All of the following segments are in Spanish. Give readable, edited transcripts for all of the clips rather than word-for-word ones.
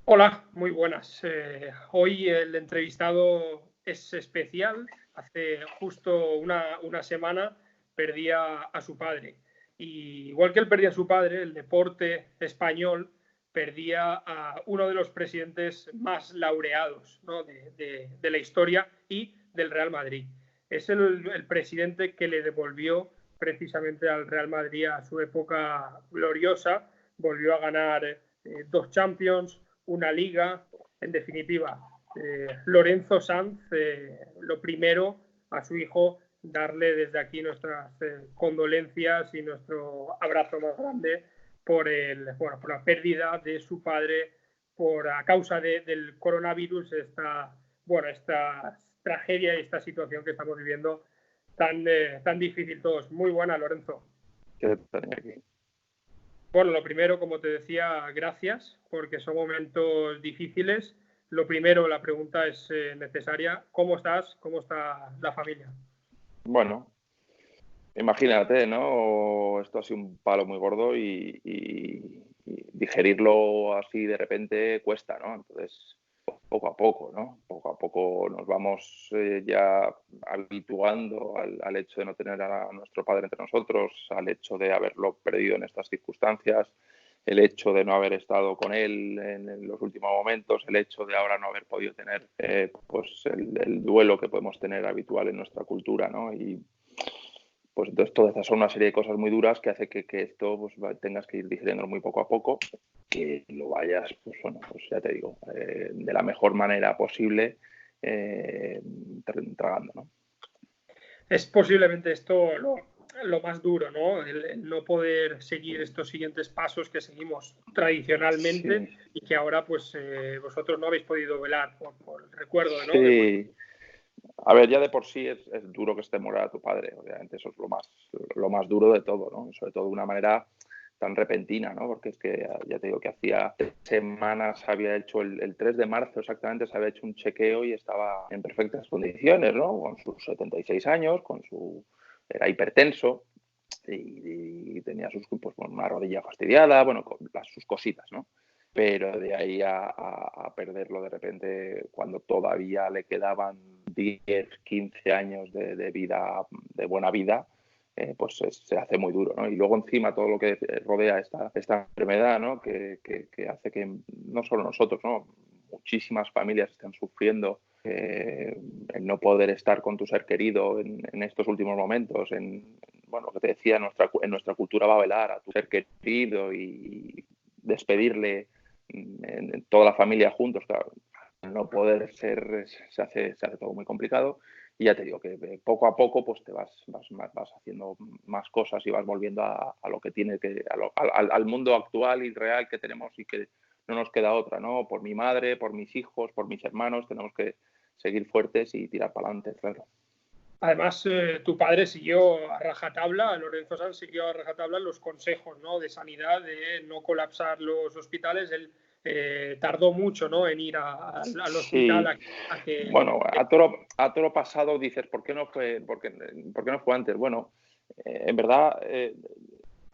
Hola, muy buenas. Hoy el entrevistado es especial. Hace justo una semana perdía a su padre. Y igual que él perdía a su padre, el deporte español perdía a uno de los presidentes más laureados, ¿no?, de la historia y del Real Madrid. Es el presidente que le devolvió precisamente al Real Madrid a su época gloriosa. Volvió a ganar dos Champions, una liga, en definitiva. Lorenzo Sanz, lo primero, a su hijo, darle desde aquí nuestras condolencias y nuestro abrazo más grande por la pérdida de su padre a causa del coronavirus, esta tragedia y esta situación que estamos viviendo tan difícil todos. Muy buena, Lorenzo. ¿Qué tenía aquí? Bueno, lo primero, como te decía, gracias, porque son momentos difíciles. Lo primero, la pregunta es necesaria. ¿Cómo estás? ¿Cómo está la familia? Bueno, imagínate, ¿no? Esto ha sido un palo muy gordo y digerirlo así de repente cuesta, ¿no? Entonces, poco a poco, ¿no? Poco a poco nos vamos ya habituando al hecho de no tener a nuestro padre entre nosotros, al hecho de haberlo perdido en estas circunstancias, el hecho de no haber estado con él en los últimos momentos, el hecho de ahora no haber podido tener pues el duelo que podemos tener habitual en nuestra cultura, ¿no? Y pues entonces todas estas son una serie de cosas muy duras que hace que esto pues tengas que ir digiriendo muy poco a poco, que lo vayas, pues bueno, pues ya te digo, de la mejor manera posible tragando, ¿no? Es posiblemente esto lo más duro, ¿no? El no poder seguir estos siguientes pasos que seguimos tradicionalmente Sí, y que ahora, pues, vosotros no habéis podido velar por el recuerdo, ¿no?, de vuestro. sí. A ver, ya de por sí es duro que esté muera tu padre, obviamente eso es lo más duro de todo, ¿no? Sobre todo de una manera tan repentina, ¿no? Porque es que ya te digo que hacía 3 semanas había hecho el 3 de marzo exactamente, se había hecho un chequeo y estaba en perfectas condiciones, ¿no? Con sus 76 años, era hipertenso y tenía pues, una rodilla fastidiada, bueno, sus cositas, ¿no? Pero de ahí a perderlo de repente cuando todavía le quedaban 10, 15 años de vida, de buena vida, pues se hace muy duro, ¿no? Y luego encima todo lo que rodea esta enfermedad, ¿no? Que hace que no solo nosotros, ¿no? Muchísimas familias están sufriendo el no poder estar con tu ser querido en estos últimos momentos, bueno, lo que te decía, en nuestra cultura va a velar a tu ser querido y despedirle en toda la familia juntos, claro, no poder ser, se hace todo muy complicado. Y ya te digo que poco a poco pues te vas haciendo más cosas y vas volviendo a lo que tiene que, al mundo actual y real que tenemos y que no nos queda otra, ¿no? Por mi madre, por mis hijos, por mis hermanos, tenemos que seguir fuertes y tirar para adelante, claro. Además, tu padre siguió a rajatabla, Lorenzo Sanz siguió a rajatabla los consejos, ¿no?, de sanidad, de no colapsar los hospitales. Él tardó mucho, ¿no?, en ir al hospital Sí, a que. bueno, a toro pasado dices, ¿por qué no fue antes? Bueno, en verdad,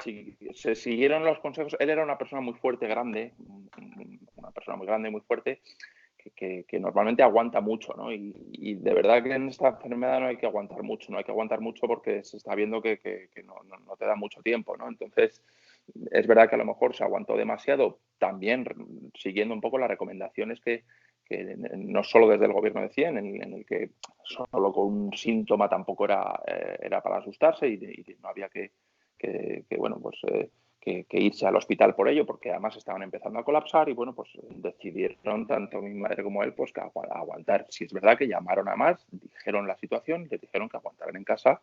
si se siguieron los consejos, él era una persona muy fuerte, grande, una persona muy grande, muy fuerte, que normalmente aguanta mucho, ¿no? Y de verdad que en esta enfermedad no hay que aguantar mucho, no hay que aguantar mucho porque se está viendo que no te da mucho tiempo, ¿no? Entonces, es verdad que a lo mejor se aguantó demasiado, también siguiendo un poco las recomendaciones que no solo desde el gobierno decían, en el que solo con un síntoma tampoco era para asustarse y no había bueno, pues que irse al hospital por ello, porque además estaban empezando a colapsar y bueno, pues decidieron tanto mi madre como él pues que aguantar. Si es verdad que llamaron a más, dijeron la situación, les dijeron que aguantaran en casa,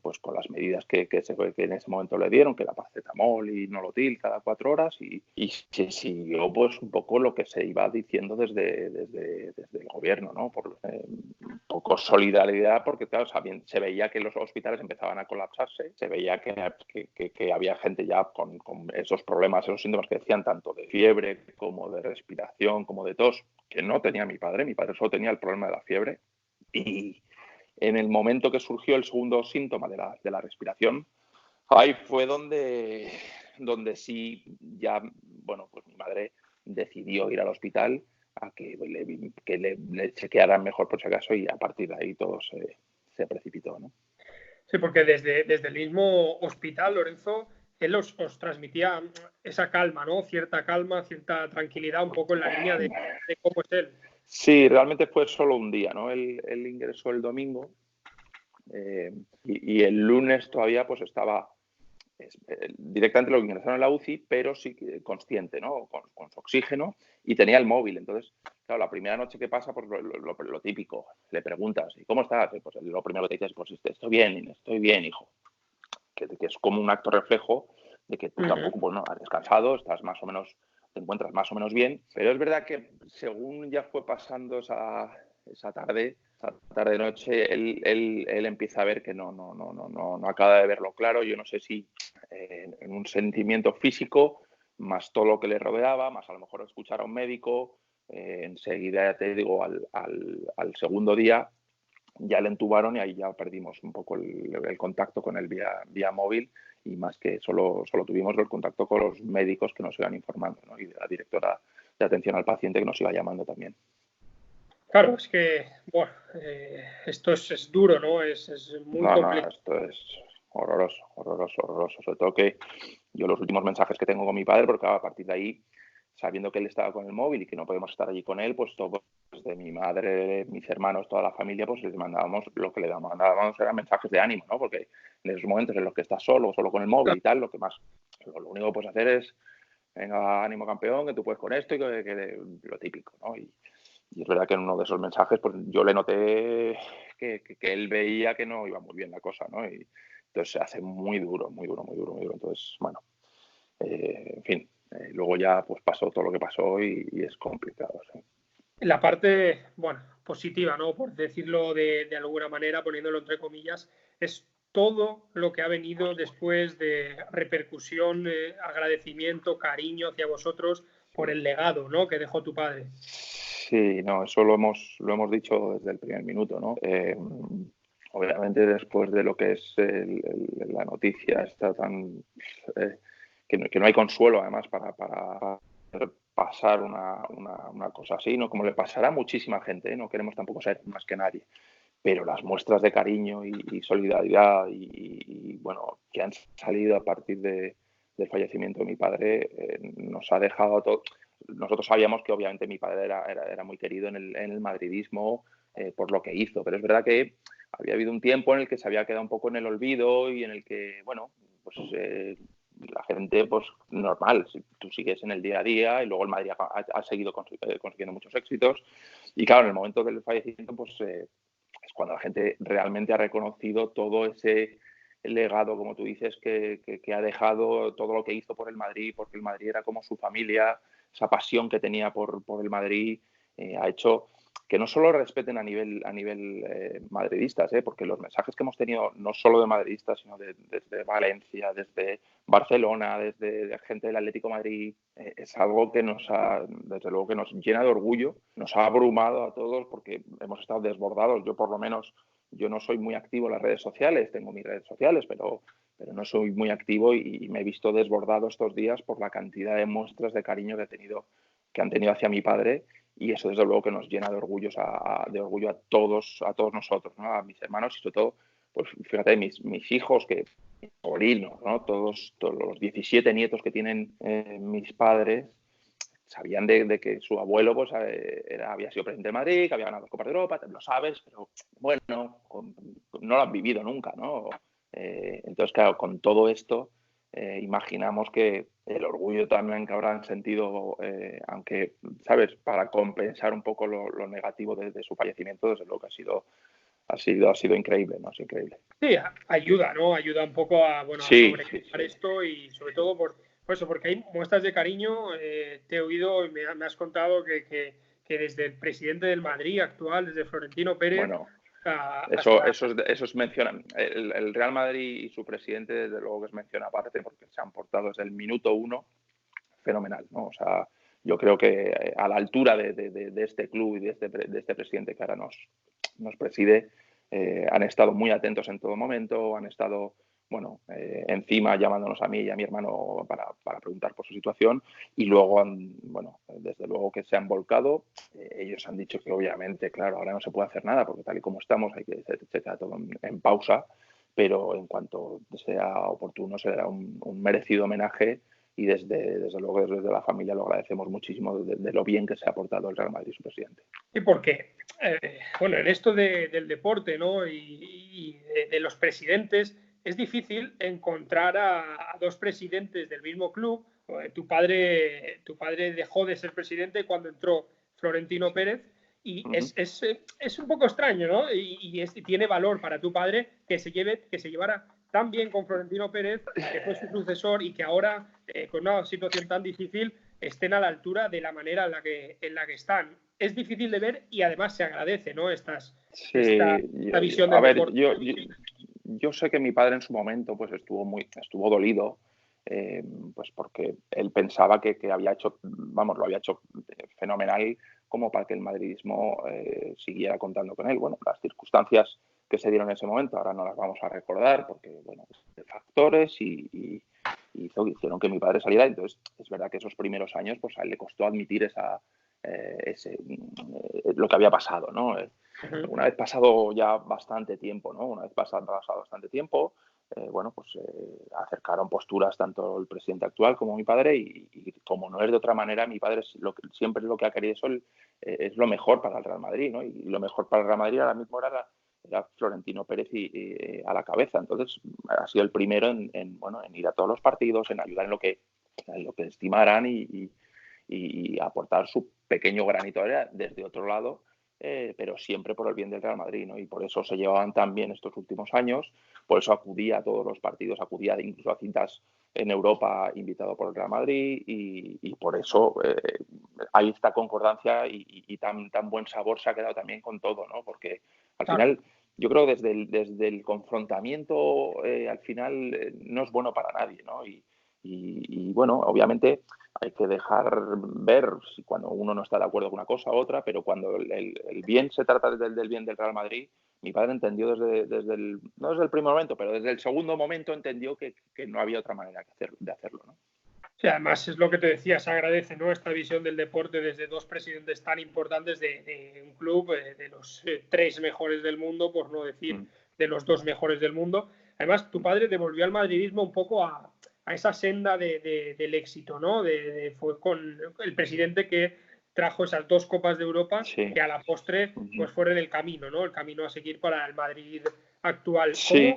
pues con las medidas que en ese momento le dieron, que era paracetamol y nolotil cada 4 horas, y se siguió pues un poco lo que se iba diciendo desde el gobierno, ¿no? Un poco solidaridad, porque claro, se veía que los hospitales empezaban a colapsarse, se veía que había gente ya con esos problemas, esos síntomas que decían tanto de fiebre como de respiración, como de tos, que no tenía mi padre solo tenía el problema de la fiebre, y en el momento que surgió el segundo síntoma de la respiración, ahí fue donde sí ya, bueno, pues mi madre decidió ir al hospital a que le chequearan mejor por si acaso, y a partir de ahí todo se precipitó, ¿no? Sí, porque desde el mismo hospital, Lorenzo, él os transmitía esa calma, ¿no? Cierta calma, cierta tranquilidad, un poco en la línea de cómo es él. Sí, realmente fue solo un día, ¿no? Él ingresó el domingo y el lunes todavía pues estaba directamente lo ingresaron en la UCI, pero sí consciente, ¿no? Con su oxígeno, y tenía el móvil. Entonces, claro, la primera noche que pasa, pues lo típico, le preguntas, ¿y cómo estás? Pues lo primero que te dices, pues estoy bien, hijo. Que es como un acto reflejo de que tú tampoco, bueno, has descansado, estás más o menos, te encuentras más o menos bien, pero es verdad que según ya fue pasando esa tarde-noche, él empieza a ver que no acaba de verlo claro. Yo no sé si en un sentimiento físico, más todo lo que le rodeaba, más a lo mejor escuchar a un médico, enseguida, ya te digo, al segundo día ya le entubaron y ahí ya perdimos un poco el contacto con él vía móvil, y más que solo tuvimos el contacto con los médicos que nos iban informando, ¿no? Y de la directora de atención al paciente que nos iba llamando también. Claro, es que bueno, esto es duro, ¿no? Es muy complicado. No, esto es horroroso. Sobre todo que yo los últimos mensajes que tengo con mi padre, porque a partir de ahí, sabiendo que él estaba con el móvil y que no podemos estar allí con él, pues todos, de mi madre, mis hermanos, toda la familia, pues les mandábamos, lo que le mandábamos eran mensajes de ánimo, ¿no? Porque en esos momentos en los que estás solo con el móvil y tal, lo único que puedes hacer es, venga, ánimo campeón, que tú puedes con esto, y que lo típico, ¿no? Y es verdad que en uno de esos mensajes, pues yo le noté que él veía que no iba muy bien la cosa, ¿no? Y entonces se hace muy duro. Entonces, bueno, en fin, luego ya pues pasó todo lo que pasó y es complicado, sí. La parte, bueno, positiva, ¿no? Por decirlo de alguna manera, poniéndolo entre comillas, es todo lo que ha venido después de repercusión, agradecimiento, cariño hacia vosotros por el legado, ¿no? Que dejó tu padre. Sí, no, eso lo hemos dicho desde el primer minuto, ¿no? Obviamente después de lo que es la noticia está tan que no hay consuelo además para pasar una cosa así, ¿no? Como le pasará a muchísima gente, ¿eh? No queremos tampoco ser más que nadie, pero las muestras de cariño y solidaridad y, bueno, que han salido a partir del fallecimiento de mi padre, nos ha dejado a todos. Nosotros sabíamos que obviamente mi padre era muy querido en el madridismo, por lo que hizo, pero es verdad que había habido un tiempo en el que se había quedado un poco en el olvido y en el que, bueno, pues la gente, pues normal, si tú sigues en el día a día, y luego el Madrid ha seguido consiguiendo muchos éxitos, y claro, en el momento del fallecimiento, pues es cuando la gente realmente ha reconocido todo ese legado, como tú dices, que ha dejado, todo lo que hizo por el Madrid, porque el Madrid era como su familia, esa pasión que tenía por el Madrid, ha hecho que no solo respeten a nivel madridistas, porque los mensajes que hemos tenido, no solo de madridistas, sino desde Valencia, desde Barcelona, desde gente del Atlético de Madrid, es algo que desde luego que nos llena de orgullo, nos ha abrumado a todos porque hemos estado desbordados. Yo por lo menos, yo no soy muy activo en las redes sociales, tengo mis redes sociales, pero no soy muy activo, y me he visto desbordado estos días por la cantidad de muestras de cariño que han tenido hacia mi padre, y eso desde luego que nos llena de orgullo a todos nosotros, ¿no? A mis hermanos y sobre todo, pues fíjate, mis hijos, que sobrinos, ¿no? Todos los 17 nietos que tienen mis padres sabían de que su abuelo pues había sido presidente de Madrid, que había ganado Copas de Europa, lo sabes, pero bueno, no lo han vivido nunca, ¿no? Entonces, claro, con todo esto, imaginamos que el orgullo también que habrán sentido, aunque, ¿sabes?, para compensar un poco lo negativo de su fallecimiento, desde luego que ha sido increíble, ¿no? Es increíble. Sí, ayuda, ¿no? Ayuda un poco a, bueno, a Sí. sobrellevar esto, y sobre todo por eso, porque hay muestras de cariño. Te he oído y me has contado que desde el presidente del Madrid actual, desde Florentino Pérez, Bueno, hasta... eso es mencionan. El Real Madrid y su presidente, desde luego que es mención aparte, porque se han portado desde el minuto uno fenomenal, ¿no? O sea, yo creo que a la altura de este club y de este presidente que ahora nos preside, han estado muy atentos en todo momento, han estado bueno, encima llamándonos a mí y a mi hermano para preguntar por su situación, y luego, bueno, desde luego que se han volcado. Ellos han dicho que obviamente, claro, ahora no se puede hacer nada porque tal y como estamos hay que se queda todo en pausa, pero en cuanto sea oportuno se le dará un merecido homenaje, y desde luego desde la familia lo agradecemos muchísimo de lo bien que se ha portado el Real Madrid y su presidente. Y porque, bueno, en esto del deporte, ¿no? Y de los presidentes, es difícil encontrar a dos presidentes del mismo club. Tu padre dejó de ser presidente cuando entró Florentino Pérez, y es un poco extraño, ¿no? Y tiene valor para tu padre que se llevara tan bien con Florentino Pérez, que fue su sucesor, y que ahora, con una situación tan difícil, estén a la altura de la manera en la que están. Es difícil de ver y además se agradece, ¿no? Esta visión del deporte. Yo sé que mi padre en su momento pues estuvo dolido, pues porque él pensaba que había hecho, vamos, lo había hecho fenomenal como para que el madridismo siguiera contando con él. Bueno, las circunstancias que se dieron en ese momento ahora no las vamos a recordar porque, bueno, factores hicieron que mi padre saliera. Entonces, es verdad que esos primeros años pues a él le costó admitir lo que había pasado, ¿no? Una vez pasado ya bastante tiempo, ¿no? Una vez pasado bastante tiempo, bueno, pues acercaron posturas tanto el presidente actual como mi padre, y como no es de otra manera, mi padre siempre lo que ha querido es lo mejor para el Real Madrid, ¿no? Y lo mejor para el Real Madrid ahora mismo era Florentino Pérez a la cabeza. Entonces ha sido el primero en ir a todos los partidos, en ayudar en lo que estimaran, y aportar su pequeño granito de arena desde otro lado, pero siempre por el bien del Real Madrid, ¿no? Y por eso se llevaban tan bien estos últimos años, por eso acudía a todos los partidos, acudía incluso a citas en Europa invitado por el Real Madrid, y por eso hay esta concordancia y tan buen sabor se ha quedado también con todo, ¿no? Porque al final yo creo que desde el confrontamiento al final no es bueno para nadie, ¿no? Y bueno, obviamente hay que dejar ver si cuando uno no está de acuerdo con una cosa u otra, pero cuando el bien se trata del bien del Real Madrid, mi padre entendió no desde el primer momento, pero desde el segundo momento entendió que no había otra manera de hacerlo, ¿no? Sí, además es lo que te decía, se agradece, ¿no? Esta visión del deporte desde dos presidentes tan importantes de un club, de los tres mejores del mundo, por no decir de los dos mejores del mundo. Además, tu padre devolvió al madridismo un poco a esa senda del éxito, ¿no? Fue con el presidente que trajo esas dos Copas de Europa, que a la postre pues fueron el camino, ¿no? El camino a seguir para el Madrid actual. Sí.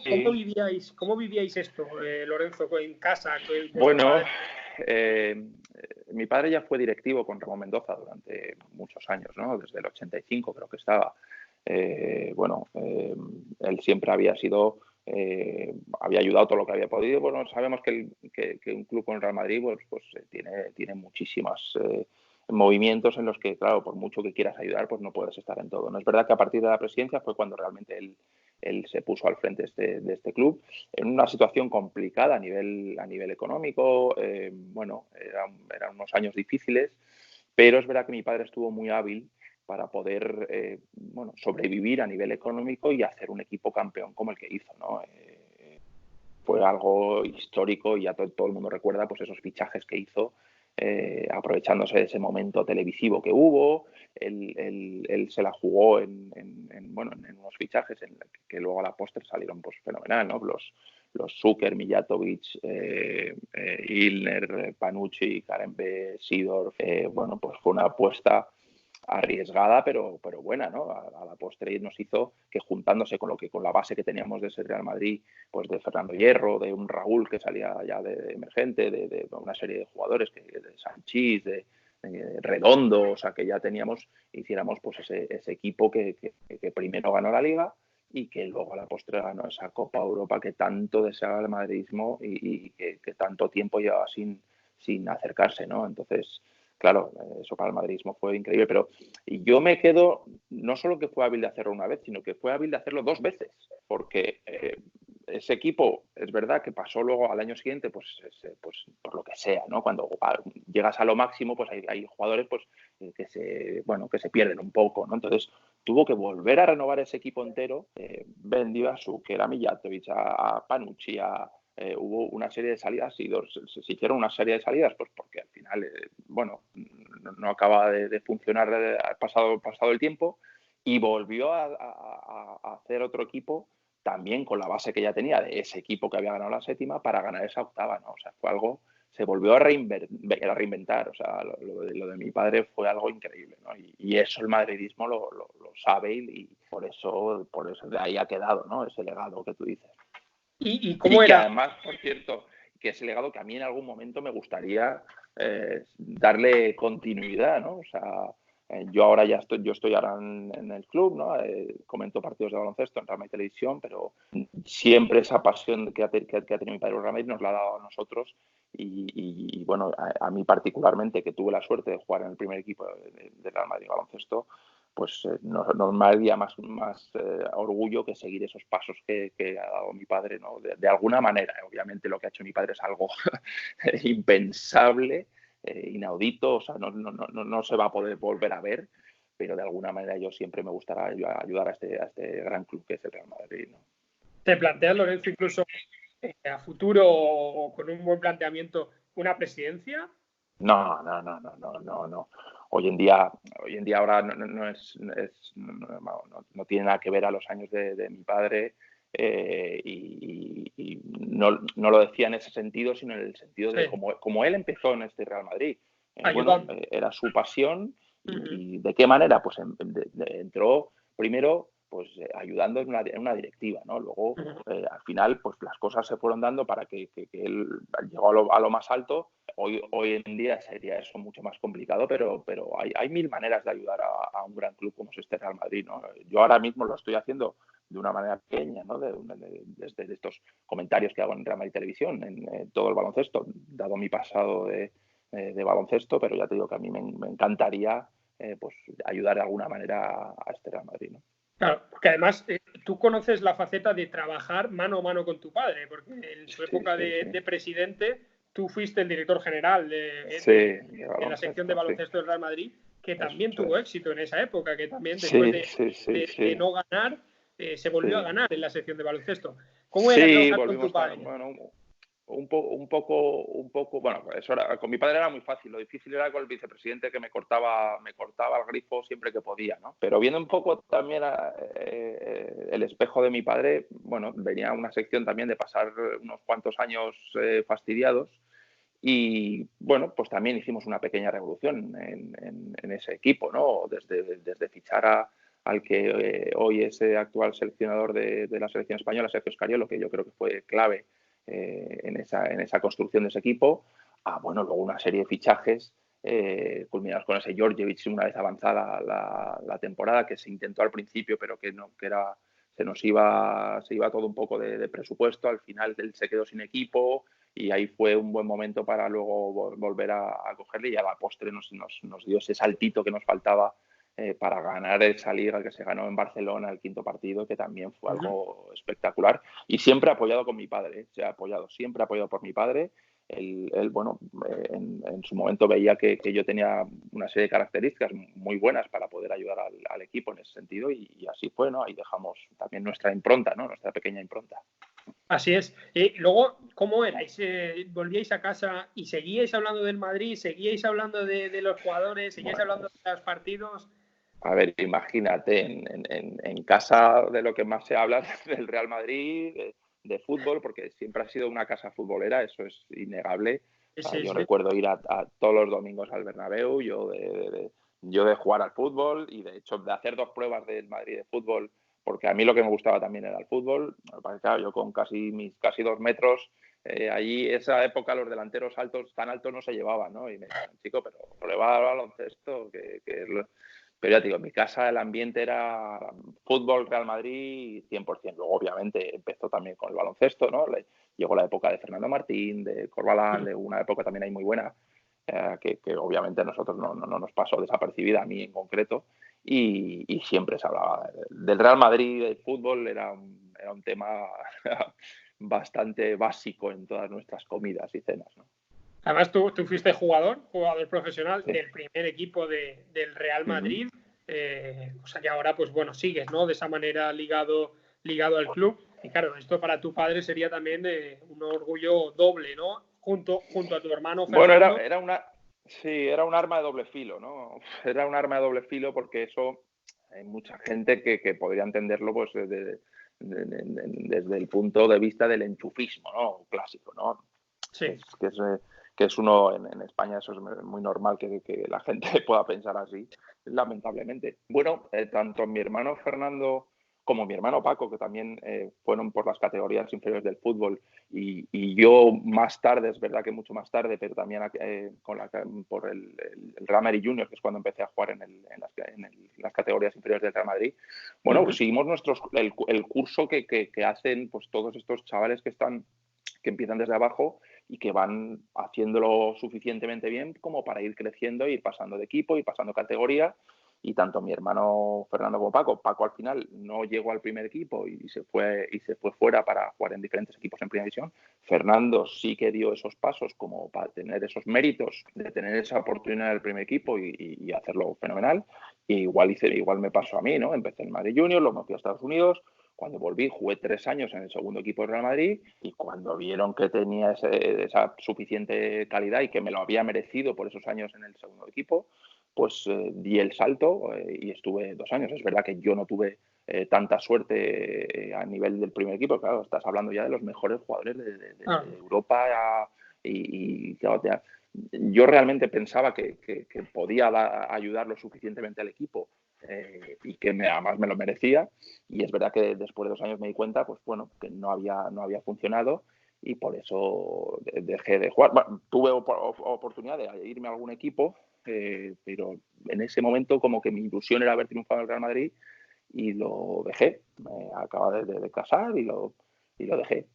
¿Cómo vivíais esto, Lorenzo, en casa? Bueno, mi padre ya fue directivo con Ramón Mendoza durante muchos años, ¿no? Desde el 85 creo que estaba. Él siempre había ayudado todo lo que había podido. Bueno, sabemos que un club con el Real Madrid pues tiene muchísimos movimientos en los que, claro, por mucho que quieras ayudar, pues no puedes estar en todo, ¿no? Es verdad que a partir de la presidencia fue cuando realmente él se puso al frente de este club en una situación complicada a nivel económico. Eran unos años difíciles, pero es verdad que mi padre estuvo muy hábil para poder sobrevivir a nivel económico y hacer un equipo campeón como el que hizo, ¿no? Fue algo histórico, y ya todo el mundo recuerda pues esos fichajes que hizo, aprovechándose de ese momento televisivo que hubo. Él se la jugó en unos fichajes que luego a la postre salieron pues fenomenal, ¿no? Los Zucker, Mijatovic, Ilner, Panucci, Karembe, Seedorf. Pues fue una apuesta arriesgada, pero buena, ¿no? A la postre nos hizo que, juntándose con la base que teníamos de ese Real Madrid, pues de Fernando Hierro, de un Raúl que salía ya de emergente, de una serie de jugadores, de Sanchís, de Redondo, o sea, que ya teníamos, hiciéramos pues ese equipo que primero ganó la Liga y que luego a la postre ganó esa Copa Europa que tanto deseaba el madridismo y que tanto tiempo llevaba sin acercarse, ¿no? Entonces, claro, eso para el madridismo fue increíble, pero yo me quedo, no solo que fue hábil de hacerlo una vez, sino que fue hábil de hacerlo dos veces, porque ese equipo, es verdad que pasó luego al año siguiente, pues por lo que sea, ¿no? Cuando llegas a lo máximo, pues hay jugadores pues que se pierden un poco, ¿no? Entonces, tuvo que volver a renovar ese equipo entero, vendió a Suker, era Mijatovic, a Panucci, hubo una serie de salidas y se hicieron una serie de salidas, pues porque al final, no acaba de funcionar pasado el tiempo, y volvió a hacer otro equipo también con la base que ya tenía de ese equipo que había ganado la séptima para ganar esa octava, ¿no? O sea, fue algo, se volvió a reinventar, o sea, lo de mi padre fue algo increíble, ¿no? Y eso el madridismo lo sabe y por eso de ahí ha quedado, ¿no? Ese legado que tú dices. ¿Y cómo que era? además, por cierto, que ese legado que a mí en algún momento me gustaría darle continuidad, ¿no? O sea, yo ahora yo estoy ahora en el club, ¿no? Comento partidos de baloncesto en Real Madrid Televisión, pero siempre esa pasión que ha tenido mi padre por Real Madrid nos la ha dado a nosotros y bueno, a mí particularmente, que tuve la suerte de jugar en el primer equipo de Real Madrid Baloncesto, pues no me haría más orgullo que seguir esos pasos que ha dado mi padre, ¿no? De alguna manera. Obviamente lo que ha hecho mi padre es algo impensable, inaudito, o sea, no se va a poder volver a ver, pero de alguna manera yo siempre me gustará ayudar a este gran club que es el Real Madrid, ¿no? ¿Te planteas, Lorenzo, incluso a futuro o con un buen planteamiento, una presidencia? No. Hoy en día ahora no tiene nada que ver a los años de mi padre, y no lo decía en ese sentido, sino en el sentido de como él empezó en este Real Madrid. Era su pasión y ¿de qué manera? Pues entró primero pues ayudando en una directiva, ¿no? Luego al final pues las cosas se fueron dando para que él llegó a lo más alto. Hoy en día sería eso mucho más complicado, pero hay mil maneras de ayudar a un gran club como es este Real Madrid, ¿no? Yo ahora mismo lo estoy haciendo de una manera pequeña, ¿no? Desde estos comentarios que hago en Real Madrid Televisión, en todo el baloncesto, dado mi pasado de baloncesto, pero ya te digo que a mí me encantaría pues ayudar de alguna manera a este Real Madrid, ¿no? Claro, porque además tú conoces la faceta de trabajar mano a mano con tu padre, porque en su época de presidente tú fuiste el director general de la sección de baloncesto del Real Madrid, que también tuvo éxito en esa época, que también después de no ganar, se volvió a ganar en la sección de baloncesto. ¿Cómo era trabajar con tu padre? Un poco, bueno, con mi padre era muy fácil, lo difícil era con el vicepresidente que me cortaba el grifo siempre que podía, ¿no? Pero viendo un poco también el espejo de mi padre, bueno, venía una sección también de pasar unos cuantos años fastidiados y, bueno, pues también hicimos una pequeña revolución en ese equipo, ¿no? Desde fichar al que hoy es el actual seleccionador de la selección española, Sergio Scariolo, que yo creo que fue clave en esa construcción de ese equipo, bueno, luego una serie de fichajes culminados con ese Georgievich una vez avanzada la temporada, que se intentó al principio, pero que se iba todo un poco de presupuesto. Al final él se quedó sin equipo y ahí fue un buen momento para luego volver a cogerle, y a la postre nos dio ese saltito que nos faltaba para ganar esa liga que se ganó en Barcelona, el quinto partido, que también fue algo espectacular. Y siempre apoyado con mi padre, siempre apoyado por mi padre. Él bueno, en su momento veía que yo tenía una serie de características muy buenas para poder ayudar al equipo en ese sentido, y así fue, ¿no? Ahí dejamos también nuestra impronta, ¿no? Nuestra pequeña impronta. Así es. Y luego, ¿cómo erais? ¿Volvíais a casa y seguíais hablando del Madrid? ¿Seguíais hablando de los jugadores? ¿Seguíais hablando de los partidos? A ver, imagínate, en casa de lo que más se habla es del Real Madrid, de fútbol, porque siempre ha sido una casa futbolera, eso es innegable. Yo recuerdo ir a todos los domingos al Bernabéu, yo de jugar al fútbol y de hecho de hacer 2 pruebas del Madrid de fútbol, porque a mí lo que me gustaba también era el fútbol. Claro, yo con mis casi 2 metros, allí esa época los delanteros tan altos no se llevaban, ¿no? Y me decían, chico, pero prueba al baloncesto, pero ya te digo, en mi casa el ambiente era fútbol, Real Madrid 100%. Luego, obviamente, empezó también con el baloncesto, ¿no? Llegó la época de Fernando Martín, de Corbalán, de una época también ahí muy buena, que obviamente a nosotros no nos pasó desapercibida, a mí en concreto, y siempre se hablaba del Real Madrid, del fútbol, era un tema bastante básico en todas nuestras comidas y cenas, ¿no? Además, tú fuiste jugador profesional del primer equipo del Real Madrid. o sea que ahora, pues bueno, sigues, ¿no? De esa manera ligado al club. Y claro, esto para tu padre sería también un orgullo doble, ¿no? Junto a tu hermano Bueno, Fernando. sí, era un arma de doble filo, ¿no? Era un arma de doble filo porque eso hay mucha gente que podría entenderlo pues desde el punto de vista del enchufismo, ¿no? Clásico, ¿no? Sí. Que es uno, en España eso es muy normal que la gente pueda pensar así, lamentablemente. Bueno, tanto mi hermano Fernando como mi hermano Paco, que también fueron por las categorías inferiores del fútbol, y yo más tarde, es verdad que mucho más tarde, pero también por el Real Madrid Junior, que es cuando empecé a jugar en las categorías inferiores del Real Madrid. Bueno, pues seguimos el curso que hacen pues todos estos chavales que empiezan desde abajo y que van haciéndolo suficientemente bien como para ir creciendo, ir pasando de equipo, ir pasando categoría. Y tanto mi hermano Fernando como Paco al final no llegó al primer equipo y se fue fuera para jugar en diferentes equipos en primera división. Fernando sí que dio esos pasos como para tener esos méritos de tener esa oportunidad del primer equipo y hacerlo fenomenal. Y igual me pasó a mí, ¿no? Empecé en Madrid Junior, luego me fui a Estados Unidos. Cuando volví, jugué 3 años en el segundo equipo del Real Madrid y cuando vieron que tenía esa suficiente calidad y que me lo había merecido por esos años en el segundo equipo, pues di el salto y estuve 2 años. Es verdad que yo no tuve tanta suerte a nivel del primer equipo. Claro, estás hablando ya de los mejores jugadores de Europa claro, yo realmente pensaba que podía ayudar lo suficientemente al equipo y que además me lo merecía. Y es verdad que después de 2 años me di cuenta, pues bueno, que no había funcionado y por eso dejé de jugar. Bueno, tuve oportunidad de irme a algún equipo, pero en ese momento como que mi ilusión era haber triunfado en el Real Madrid y lo dejé. Me acababa de casar y lo dejé.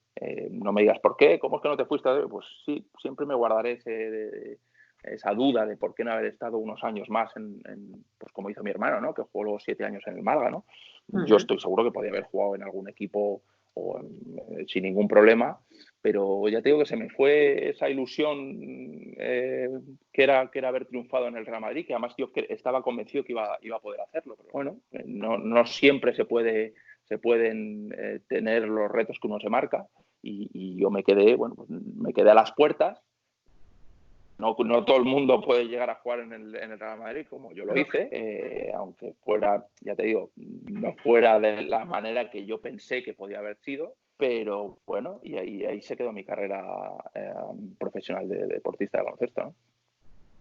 No me digas por qué, ¿cómo es que no te fuiste? Pues sí, siempre me guardaré esa duda de por qué no haber estado unos años más pues como hizo mi hermano, ¿no? Que jugó los 7 años en el Málaga, ¿no? Yo estoy seguro que podía haber jugado en algún equipo sin ningún problema, pero ya te digo que se me fue esa ilusión que era haber triunfado en el Real Madrid, que además yo estaba convencido que iba a poder hacerlo, pero bueno, no siempre se pueden tener los retos que uno se marca y yo me quedé a las puertas. No todo el mundo puede llegar a jugar en el Real Madrid como yo lo hice, aunque fuera, ya te digo, no fuera de la manera que yo pensé que podía haber sido, pero bueno, y ahí se quedó mi carrera profesional de deportista de baloncesto, ¿no?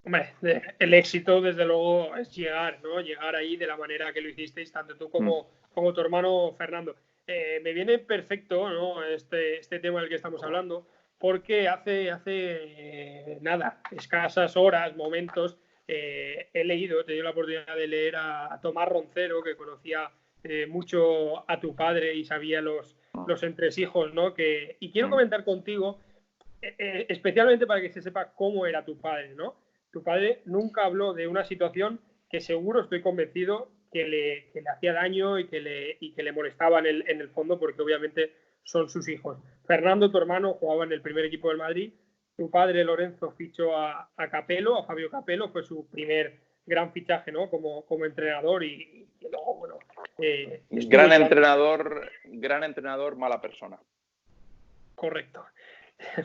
Hombre, el éxito desde luego es llegar, ¿no? Llegar ahí de la manera que lo hicisteis, tanto tú como tu hermano Fernando. Me viene perfecto, ¿no? Este tema del que estamos hablando, porque hace nada, escasas horas, momentos, he leído, he tenido la oportunidad de leer a Tomás Roncero, que conocía mucho a tu padre y sabía los entresijos, ¿no? Y quiero comentar contigo, especialmente para que se sepa cómo era tu padre, ¿no? Tu padre nunca habló de una situación que seguro, estoy convencido, que le hacía daño y que le molestaba en el fondo, porque obviamente son sus hijos. Fernando, tu hermano, jugaba en el primer equipo del Madrid. Tu padre, Lorenzo, fichó a Capello, a Fabio Capello, fue su primer gran fichaje, ¿no? Como entrenador y luego, bueno... gran entrenador, mala persona. Correcto.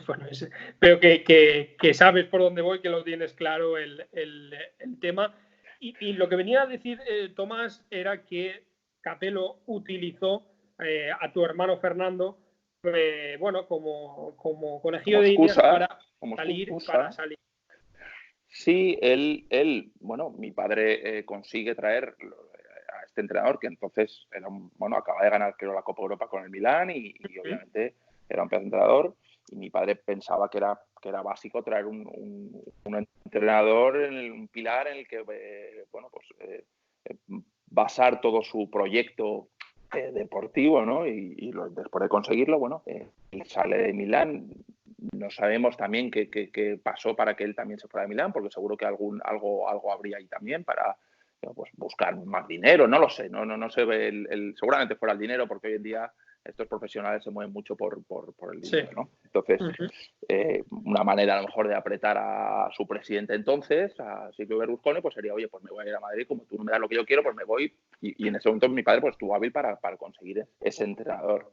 Bueno, pero que sabes por dónde voy, que lo tienes claro el tema. Y lo que venía a decir Tomás era que Capello utilizó a tu hermano Fernando, bueno, como conejillo de indias para salir. Sí, él, bueno, mi padre consigue traer a este entrenador que entonces acaba de ganar creo la Copa Europa con el Milán y obviamente era un entrenador y mi padre pensaba que era básico traer un entrenador, un pilar en el que basar todo su proyecto deportivo, ¿no? Y después de conseguirlo, bueno, él sale de Milán. No sabemos también qué pasó para que él también se fuera de Milán, porque seguro que algo habría ahí también para buscar más dinero, no lo sé, no se ve seguramente fuera el dinero, porque hoy en día estos profesionales se mueven mucho por el Sí. dinero, ¿no? Entonces, una manera a lo mejor de apretar a su presidente entonces, a Silvio Berlusconi, pues sería, oye, pues me voy a ir a Madrid, como tú no me das lo que yo quiero, pues me voy. Y en ese momento mi padre pues estuvo hábil para conseguir ese entrenador.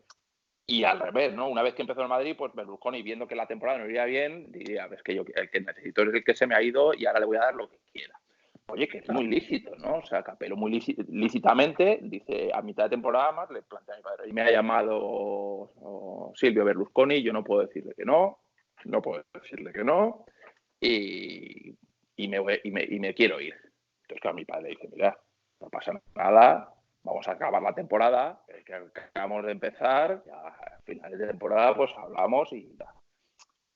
Y al revés, ¿no? Una vez que empezó en Madrid, pues Berlusconi, viendo que la temporada no iría bien, diría, ves que yo el que necesito es el que se me ha ido y ahora le voy a dar lo que quiera. Oye, que es muy lícito, ¿no? O sea, Capello muy lícitamente dice, a mitad de temporada más le plantea a mi padre, y me ha llamado Silvio Berlusconi, yo no puedo decirle que no, y me quiero ir. Entonces, claro, mi padre dice, mira, no pasa nada, vamos a acabar la temporada, que acabamos de empezar, ya a finales de temporada pues hablamos y ya.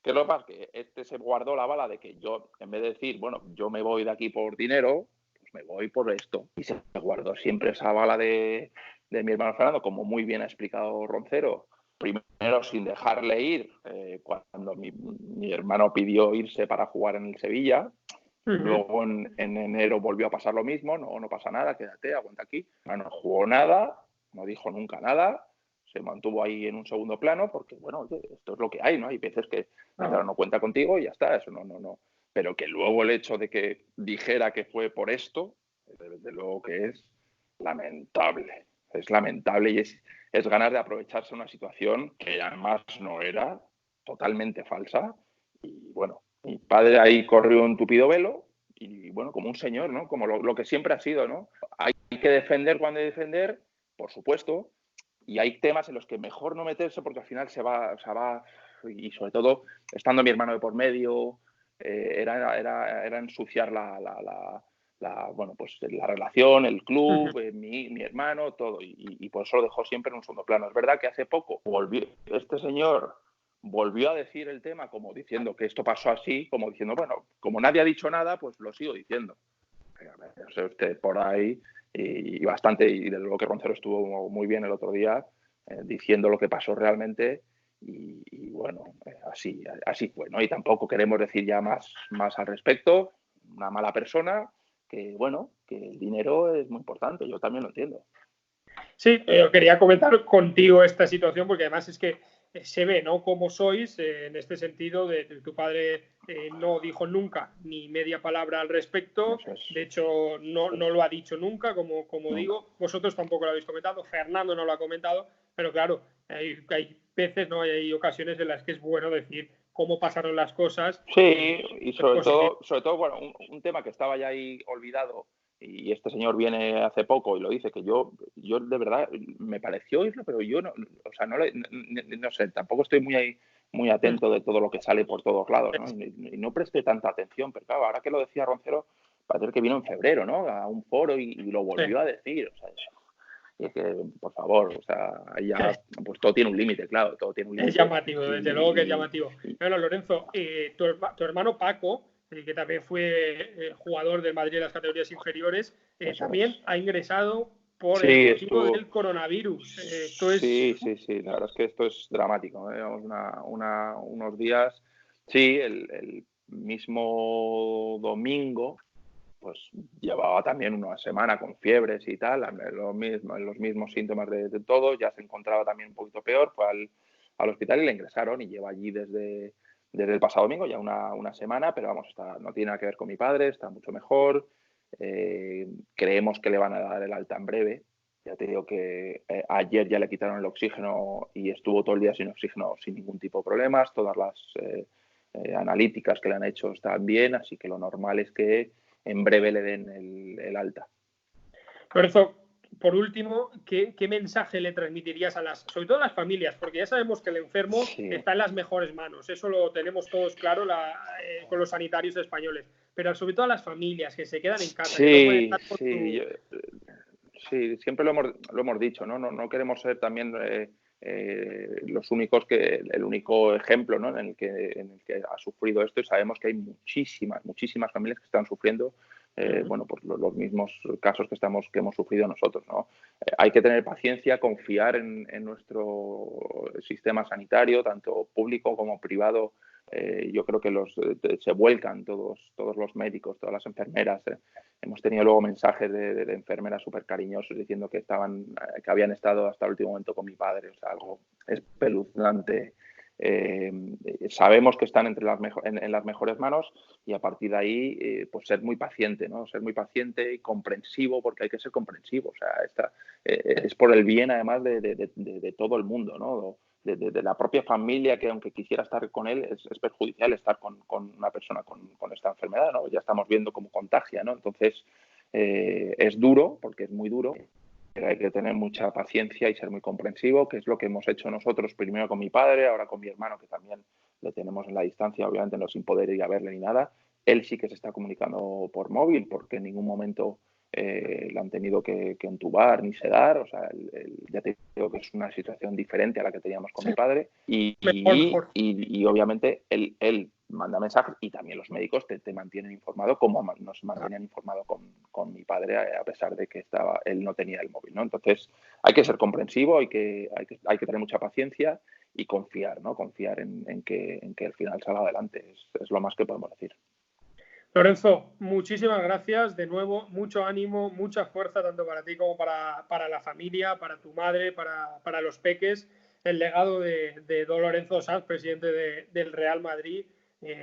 ¿Qué es lo que pasa? Que este se guardó la bala de que yo, en vez de decir, bueno, yo me voy de aquí por dinero, pues me voy por esto. Y se guardó siempre esa bala de mi hermano Fernando, como muy bien ha explicado Roncero. Primero, sin dejarle ir, cuando mi hermano pidió irse para jugar en el Sevilla. Luego en enero volvió a pasar lo mismo, no pasa nada, quédate, aguanta aquí. No jugó nada, no dijo nunca nada, se mantuvo ahí en un segundo plano porque, bueno, oye, esto es lo que hay, ¿no? Hay veces que no cuenta contigo y ya está, eso no. Pero que luego el hecho de que dijera que fue por esto, desde luego que es lamentable. Es lamentable y es ganas de aprovecharse una situación que además no era, totalmente falsa. Y bueno, mi padre ahí corrió un tupido velo y bueno, como un señor, ¿no? Como lo que siempre ha sido, ¿no? Hay que defender cuando hay que defender, por supuesto, y hay temas en los que mejor no meterse porque al final se va y sobre todo estando mi hermano de por medio, era ensuciar bueno, pues la relación, el club, mi hermano, todo, y por eso lo dejó siempre en un segundo plano. Es verdad que hace poco este señor volvió a decir el tema como diciendo que esto pasó así, como diciendo, bueno, como nadie ha dicho nada, pues lo sigo diciendo. No sé usted por ahí y bastante, y desde luego que Roncero estuvo muy bien el otro día diciendo lo que pasó realmente y bueno, así fue, ¿no? Y tampoco queremos decir ya más al respecto, una mala persona, que bueno, que el dinero es muy importante, yo también lo entiendo. Sí, quería comentar contigo esta situación porque además es que se ve, ¿no? Cómo sois en este sentido de tu padre no dijo nunca ni media palabra al respecto. De hecho, no lo ha dicho nunca, como digo. Vosotros tampoco lo habéis comentado. Fernando no lo ha comentado. Pero claro, hay veces, ¿no? Hay ocasiones en las que es bueno decir cómo pasaron las cosas. Sí, y sobre todo, bueno, un tema que estaba ya ahí olvidado y este señor viene hace poco y lo dice, que yo de verdad me pareció oírlo, pero yo no, o sea, no sé, tampoco estoy muy atento de todo lo que sale por todos lados, ¿no? Y no presté tanta atención, pero claro, ahora que lo decía Roncero, parece que vino en febrero, ¿no? A un foro y lo volvió a decir, o sea, y es que, por favor, o sea, ahí ya, pues todo tiene un límite, claro, todo tiene un límite. Es llamativo, desde luego que es llamativo. Bueno, Lorenzo, tu hermano Paco, que también fue jugador del Madrid en las categorías inferiores, también ha ingresado por el motivo del coronavirus. Sí, la verdad es que esto es dramático, ¿eh? Llevamos unos días, sí, el mismo domingo, pues llevaba también una semana con fiebres y tal, los mismos síntomas de todo, ya se encontraba también un poquito peor, fue al hospital y le ingresaron y lleva allí desde el pasado domingo, ya una semana, pero vamos, no tiene nada que ver con mi padre, está mucho mejor, creemos que le van a dar el alta en breve. Ya te digo que ayer ya le quitaron el oxígeno y estuvo todo el día sin oxígeno sin ningún tipo de problemas, todas las analíticas que le han hecho están bien, así que lo normal es que en breve le den el alta. Lorenzo, por último, ¿qué mensaje le transmitirías sobre todo a las familias? Porque ya sabemos que el enfermo está en las mejores manos, eso lo tenemos todos claro con los sanitarios españoles, pero sobre todo a las familias que se quedan en casa, que no pueden estar con Sí, siempre lo hemos dicho, ¿no? No queremos ser también los únicos el único ejemplo, ¿no? en el que ha sufrido esto, y sabemos que hay muchísimas familias que están sufriendo bueno, pues los mismos casos que hemos sufrido nosotros, ¿no? Hay que tener paciencia, confiar en nuestro sistema sanitario, tanto público como privado. Yo creo que se vuelcan todos los médicos, todas las enfermeras Hemos tenido luego mensajes de enfermeras súper cariñosos diciendo que habían estado hasta el último momento con mi padre, o sea, algo espeluznante. Sabemos que están en las mejores manos y a partir de ahí pues ser muy paciente, ¿no? Ser muy paciente y comprensivo, porque hay que ser comprensivo, o sea, es por el bien además de todo el mundo, ¿no? De la propia familia, que aunque quisiera estar con él, es perjudicial estar con una persona con esta enfermedad, ¿no? Ya estamos viendo cómo contagia, ¿no? Entonces, es duro, porque es muy duro, pero hay que tener mucha paciencia y ser muy comprensivo, que es lo que hemos hecho nosotros, primero con mi padre, ahora con mi hermano, que también le tenemos en la distancia, obviamente no sin poder ir a verle ni nada. Él sí que se está comunicando por móvil, porque en ningún momento lo han tenido que entubar ni sedar, o sea, ya te digo que es una situación diferente a la que teníamos con mi padre Mejor. y obviamente él manda mensajes y también los médicos te mantienen informado, como nos mantenían informado con mi padre, a pesar de que él no tenía el móvil, ¿no? Entonces hay que ser comprensivo, hay que tener mucha paciencia y confiar, ¿no? Confiar en que al final salga adelante, es lo más que podemos decir. Lorenzo, muchísimas gracias. De nuevo, mucho ánimo, mucha fuerza, tanto para ti como para la familia, para tu madre, para los peques. El legado de don Lorenzo Sanz, presidente del Real Madrid,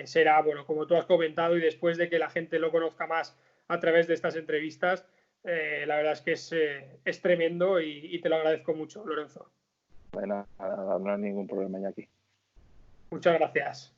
será, bueno, como tú has comentado, y después de que la gente lo conozca más a través de estas entrevistas, la verdad es que es tremendo y te lo agradezco mucho, Lorenzo. Bueno, no hay ningún problema ya aquí. Muchas gracias.